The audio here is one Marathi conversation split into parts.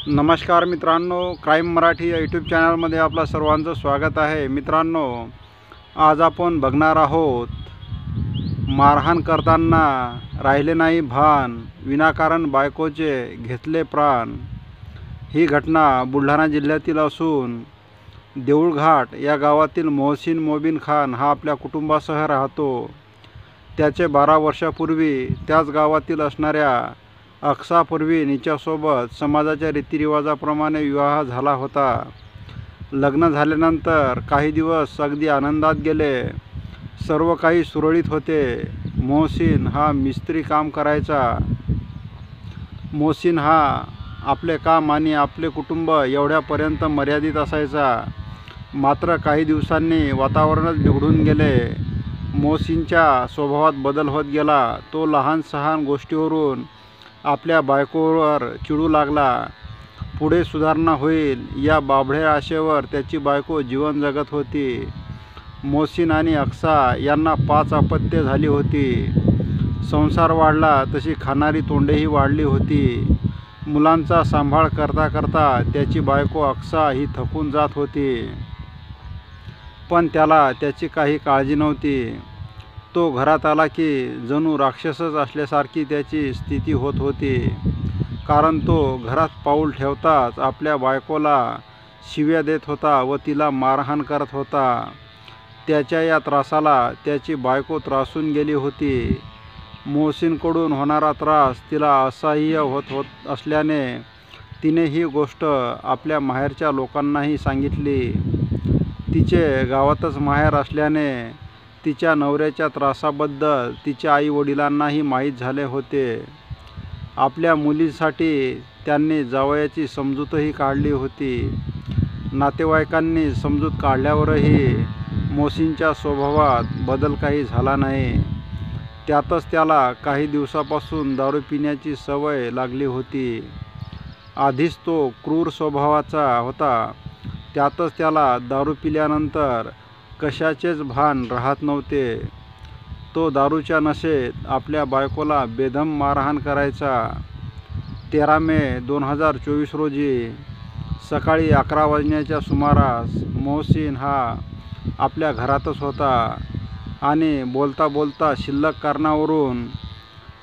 नमस्कार मित्रांनो, क्राईम मराठी या यूट्यूब चॅनलमध्ये आपलं सर्वांचं स्वागत आहे। मित्रांनो, आज आपण बघणार आहोत मारहाण करताना राहिले नाही भान, विनाकारण बायकोचे घेतले प्राण। ही घटना बुलढाणा जिल्ह्यातील असून देऊळघाट या गावातील मोहसिन मोबिन खान हा आपल्या कुटुंबासह राहतो। त्याचे 12 वर्षापूर्वी त्याच गावातील असणाऱ्या अक्सा परवीन हिच्यासोबत समाजाच्या रीतिरिवाजाप्रमाणे विवाह झाला होता। लग्न झाल्यानंतर काही दिवस अगदी आनंदात गेले, सर्व काही सुरळीत होते। मोहसिन हा मिस्त्री काम करायचा। मोहसिन हा आपले काम आणि आपले कुटुंब एवढ्यापर्यंत मर्यादित असायचा। मात्र काही दिवसांनी वातावरणच बिघडून गेले। मोहसिनच्या स्वभावात बदल होत गेला। तो लहान सहान गोष्टीवरून आपल्या बायकोवर चिडू लागला। पुढे सुधारणा होईल या बाभळ्या आशेवर त्याची बायको जीवन जगत होती। मोहसिन आणि अक्सा यांना 5 अपत्ये झाली होती। संसार वाढला तशी खाणारी तोंडेही वाढली होती। मुलांचा सांभाळ करता करता त्याची बायको अक्सा ही थकून जात होती, पण त्याला त्याची काही काळजी नव्हती। तो घरात आला की जणू राक्षसच असल्यासारखी त्याची स्थिती होत होती, कारण तो घरात पाऊल ठेवताच आपल्या बायकोला शिव्या देत होता व तिला मारहाण करत होता। त्याच्या या त्रासाला त्याची बायको त्रासून गेली होती। मोहसिनकडून होणारा त्रास तिला असह्य होत असल्याने तिने ही गोष्ट आपल्या माहेरच्या लोकांनाही सांगितली। तिचे गावातच माहेर असल्याने तिच्या नवऱ्याच्या त्रासाबद्दल तिच्या आईवडिलांनाही माहीत झाले होते। आपल्या मुलीसाठी त्यांनी जावयाची समजूतही काढली होती। नातेवाईकांनी समजूत काढल्यावरही मोहसिनच्या स्वभावात बदल काही झाला नाही। त्यातच त्याला काही दिवसापासून दारू पिण्याची सवय लागली होती। आधीच तो क्रूर स्वभावाचा होता, त्यातच त्याला दारू पिल्यानंतर कशाचेच भान राहत नव्हते। तो दारूच्या नशेत आपल्या बायकोला बेदम मारहाण करायचा। 13 मे 2024 रोजी सकाळी 11 वाजण्याच्या सुमारास मोहसिन हा आपल्या घरातच होता आणि बोलता बोलता शिल्लक कारणावरून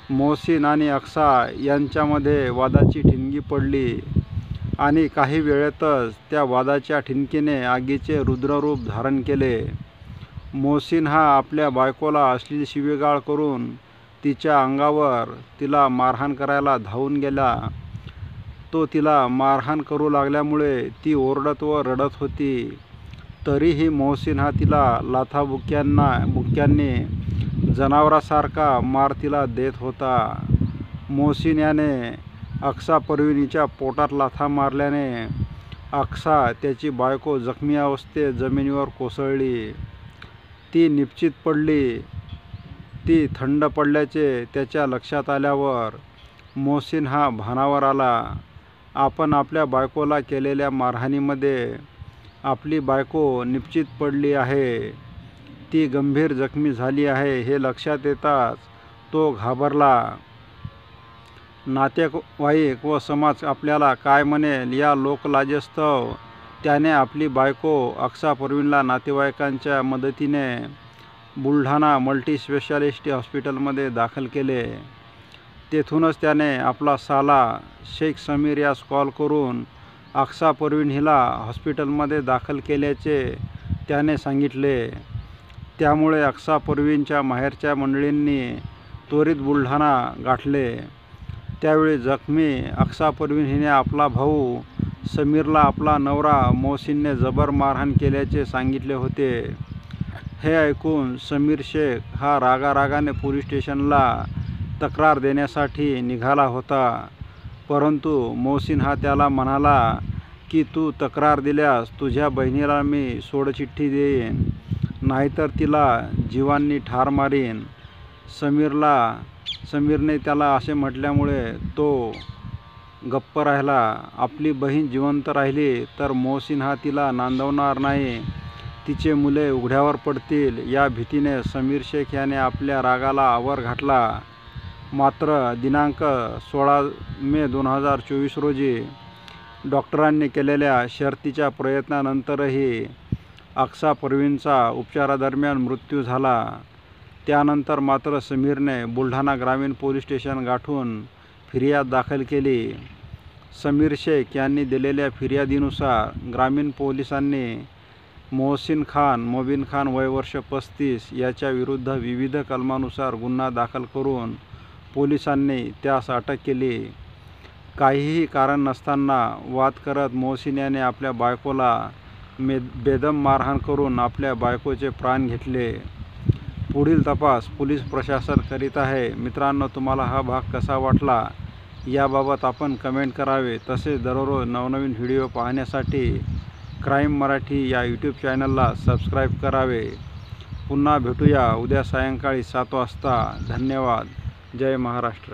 मोहसिन आणि अक्सा यांच्यामध्ये वादाची ठिणगी पडली आणि काही वेळेतच त्या वादाच्या ठिणगीने आगीचे रुद्ररूप धारण केले। मोहसिन हा आपल्या बायकोला अश्लील शिवीगाळ करून तिच्या अंगावर तिला मारहाण करायला धावून गेला। तो तिला मारहाण करू लागल्यामुळे ती ओरडत व रडत होती, तरीही मोहसिन हा तिला लाथाबुक्क्यांनी जनावरासारखा मार तिला देत होता। मोहसिन याने अक्सा परवीनच्या पोटात लाथा मारल्याने अक्सा त्याची बायको जखमी अवस्थेत जमिनीवर कोसळली। ती निपचित पडली। ती थंड पडल्याचे त्याच्या लक्षात आल्यावर मोहसिन हा भानावर आला। आपण आपल्या बायकोला केलेल्या मारहाणीमध्ये आपली बायको निपचित पडली आहे, ती गंभीर जखमी झाली आहे हे लक्षात येताच तो घाबरला। नातेवाईक व समाज आपल्याला काय म्हणेल या लोकलाजेस्तव त्याने आपली बायको अक्सा परवीनला नातेवाईकांच्या मदतीने बुलढाणा मल्टीस्पेशालिटी हॉस्पिटलमध्ये दाखल केले। तेथूनच त्याने आपला साला शेख समीर यास कॉल करून अक्सा परवीन हिला हॉस्पिटलमध्ये दाखल केल्याचे त्याने सांगितले। त्यामुळे अक्सा परवीनच्या माहेरच्या मंडळींनी त्वरित बुलढाणा गाठले। त्यावेळी जखमी अक्सा परवीन हिने आपला भाऊ समीरला आपला नवरा मोहसिनने जबर मारहाण केल्याचे सांगितले होते। हे ऐकून समीर शेख हा रागारागाने पोलीस स्टेशनला तक्रार देण्यासाठी निघाला होता, परंतु मोहसिन हा त्याला म्हणाला की तू तक्रार दिल्यास तुझ्या बहिणीला मी सोडचिठ्ठी देईन, नाहीतर तिला जीवांनी ठार मारीन। समीरने त्याला असे म्हटल्यामुळे तो गप्प राहिला। आपली बहीण जिवंत राहिली तर मोहसिन हा तिला नांदवणार नाही, तिचे मुले उघड्यावर पडतील या भीतीने समीर शेख याने आपल्या रागाला आवर घातला। मात्र दिनांक 16 मे 2024 रोजी डॉक्टरांनी केलेल्या शर्थीच्या प्रयत्नानंतरही अक्सा परवीनचा उपचारादरम्यान मृत्यू झाला. त्यानंतर मात्र समीरने बुलढाणा ग्रामीण पोलीस स्टेशन गाठून फिर्याद दाखल केली. समीर शेख यांनी दिलेल्या फिर्यादीनुसार ग्रामीण पोलिसांनी मोहसिन खान मोबिन खान वय वर्ष 35 याच्या विरुद्ध विविध कलमानुसार गुन्हा दाखल करून पोलिसांनी त्यास अटक केली. काहीही कारण नसताना वाद करत मोहसिन याने आपल्या बायकोला बेदम मारहाण करून आपल्या बायकोचे प्राण घेतले. पुढील तपास पोलीस प्रशासन करीत आहे. मित्रांनो, तुम्हाला हा भाग कसा वाटला याबाबत आपण कमेंट करावे. तसेच दररोज नवनवीन व्हिडिओ पाहण्यासाठी क्राईम मराठी या यूट्यूब चॅनलला सबस्क्राईब करावे. पुन्हा भेटूया उद्या सायंकाळी 7 वाजता. धन्यवाद. जय महाराष्ट्र.